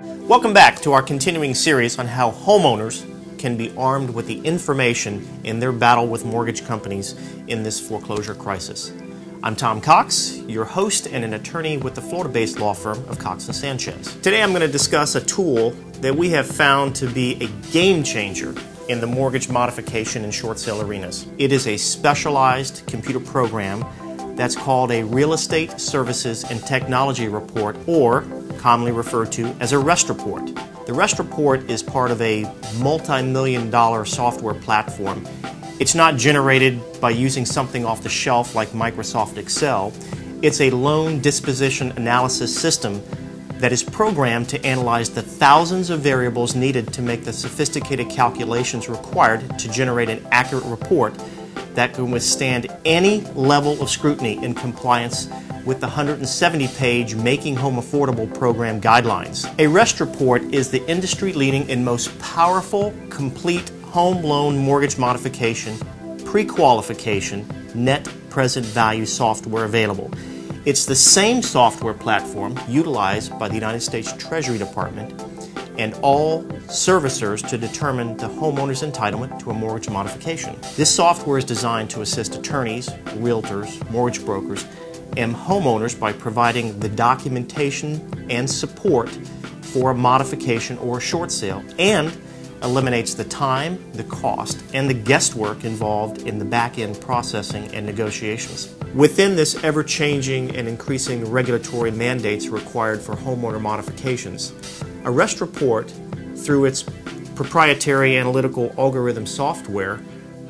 Welcome back to our continuing series on how homeowners can be armed with the information in their battle with mortgage companies in this foreclosure crisis. I'm Tom Cox, your host and an attorney with the Florida-based law firm of Cox & Sanchez. Today I'm going to discuss a tool that we have found to be a game changer in the mortgage modification and short sale arenas. It is a specialized computer program that's called a Real Estate Services and Technology Report, or commonly referred to as a REST report. The REST report is part of a multi-million-dollar software platform. It's not generated by using something off the shelf like Microsoft Excel. It's a loan disposition analysis system that is programmed to analyze the thousands of variables needed to make the sophisticated calculations required to generate an accurate report that can withstand any level of scrutiny in compliance with the 170-page Making Home Affordable program guidelines. A REST report is the industry-leading and most powerful, complete home loan mortgage modification, pre-qualification, net present value software available. It's the same software platform utilized by the United States Treasury Department and all servicers to determine the homeowner's entitlement to a mortgage modification. This software is designed to assist attorneys, realtors, mortgage brokers, and homeowners by providing the documentation and support for a modification or a short sale, and eliminates the time, the cost, and the guesswork involved in the back-end processing and negotiations. Within this ever-changing and increasing regulatory mandates required for homeowner modifications, a REST report, through its proprietary analytical algorithm software,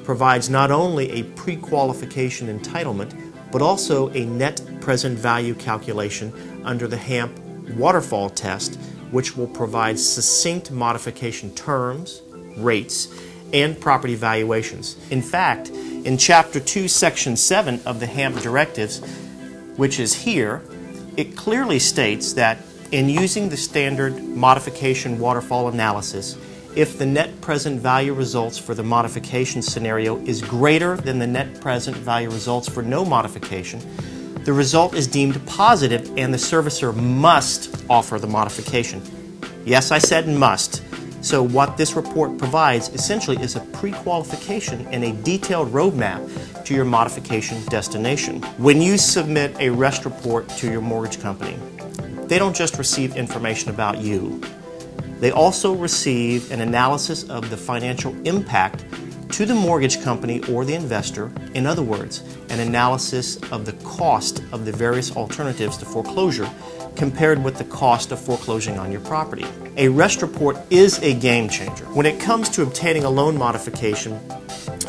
provides not only a pre-qualification entitlement, but also a net present value calculation under the HAMP waterfall test, which will provide succinct modification terms, rates, and property valuations. In fact, in Chapter 2, Section 7 of the HAMP directives, which is here, it clearly states that in using the standard modification waterfall analysis, if the net present value results for the modification scenario is greater than the net present value results for no modification, the result is deemed positive and the servicer must offer the modification. Yes, I said must. So what this report provides essentially is a pre-qualification and a detailed roadmap to your modification destination. When you submit a REST report to your mortgage company, they don't just receive information about you. They also receive an analysis of the financial impact to the mortgage company or the investor. In other words, an analysis of the cost of the various alternatives to foreclosure compared with the cost of foreclosing on your property. A REST report is a game changer. When it comes to obtaining a loan modification,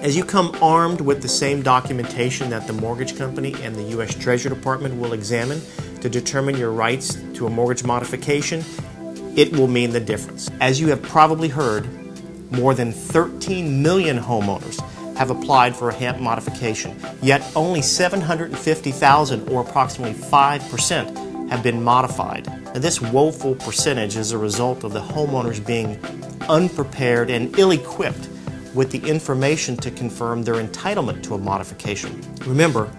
as you come armed with the same documentation that the mortgage company and the U.S. Treasury Department will examine to determine your rights to a mortgage modification, it will mean the difference. As you have probably heard, more than 13 million homeowners have applied for a HAMP modification, yet only 750,000, or approximately 5%, have been modified. Now, this woeful percentage is a result of the homeowners being unprepared and ill-equipped with the information to confirm their entitlement to a modification. Remember,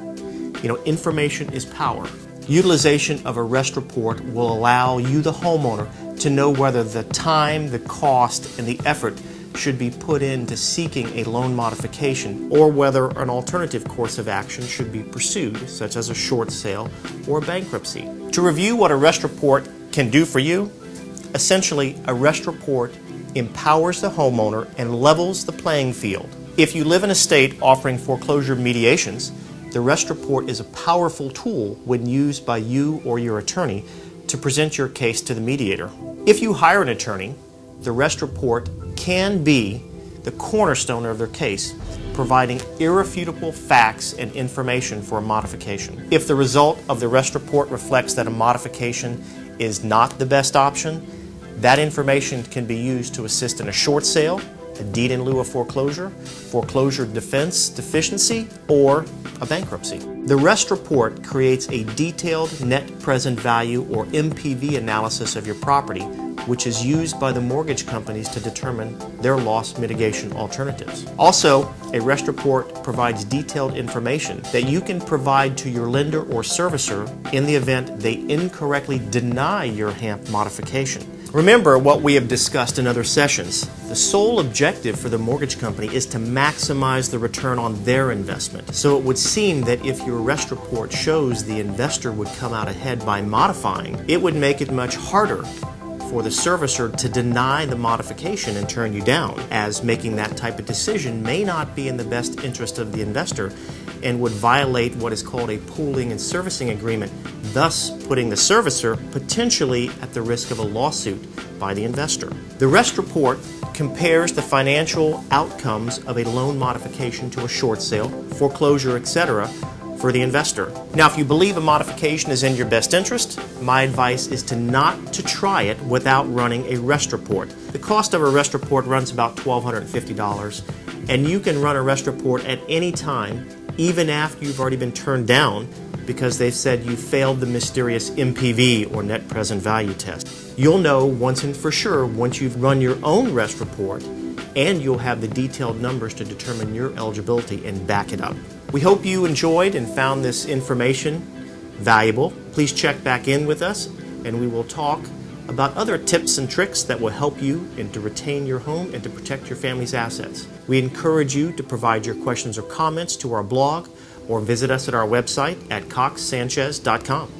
information is power. Utilization of a REST report will allow you, the homeowner, to know whether the time, the cost, and the effort should be put into seeking a loan modification, or whether an alternative course of action should be pursued, such as a short sale or bankruptcy. To review what a REST report can do for you, essentially a REST report empowers the homeowner and levels the playing field. If you live in a state offering foreclosure mediations, the REST report is a powerful tool when used by you or your attorney to present your case to the mediator. If you hire an attorney, the REST report can be the cornerstone of their case, providing irrefutable facts and information for a modification. If the result of the REST report reflects that a modification is not the best option, that information can be used to assist in a short sale, a deed in lieu of foreclosure, foreclosure defense deficiency, or a bankruptcy. The REST report creates a detailed net present value, or NPV, analysis of your property, which is used by the mortgage companies to determine their loss mitigation alternatives. Also, a REST report provides detailed information that you can provide to your lender or servicer in the event they incorrectly deny your HAMP modification. Remember what we have discussed in other sessions. The sole objective for the mortgage company is to maximize the return on their investment. So it would seem that if your arrest report shows the investor would come out ahead by modifying, it would make it much harder for the servicer to deny the modification and turn you down, as making that type of decision may not be in the best interest of the investor and would violate what is called a pooling and servicing agreement, thus putting the servicer potentially at the risk of a lawsuit by the investor. The arrest report compares the financial outcomes of a loan modification to a short sale, foreclosure, etc., for the investor. Now, if you believe a modification is in your best interest, my advice is to not to try it without running a arrest report. The cost of a arrest report runs about $1,250, and you can run a arrest report at any time, even after you've already been turned down because they've said you failed the mysterious MPV or net present value test. You'll know once and for sure once you've run your own arrest report, and you'll have the detailed numbers to determine your eligibility and back it up. We hope you enjoyed and found this information valuable. Please check back in with us, and we will talk about other tips and tricks that will help you and to retain your home and to protect your family's assets. We encourage you to provide your questions or comments to our blog or visit us at our website at coxsanchez.com.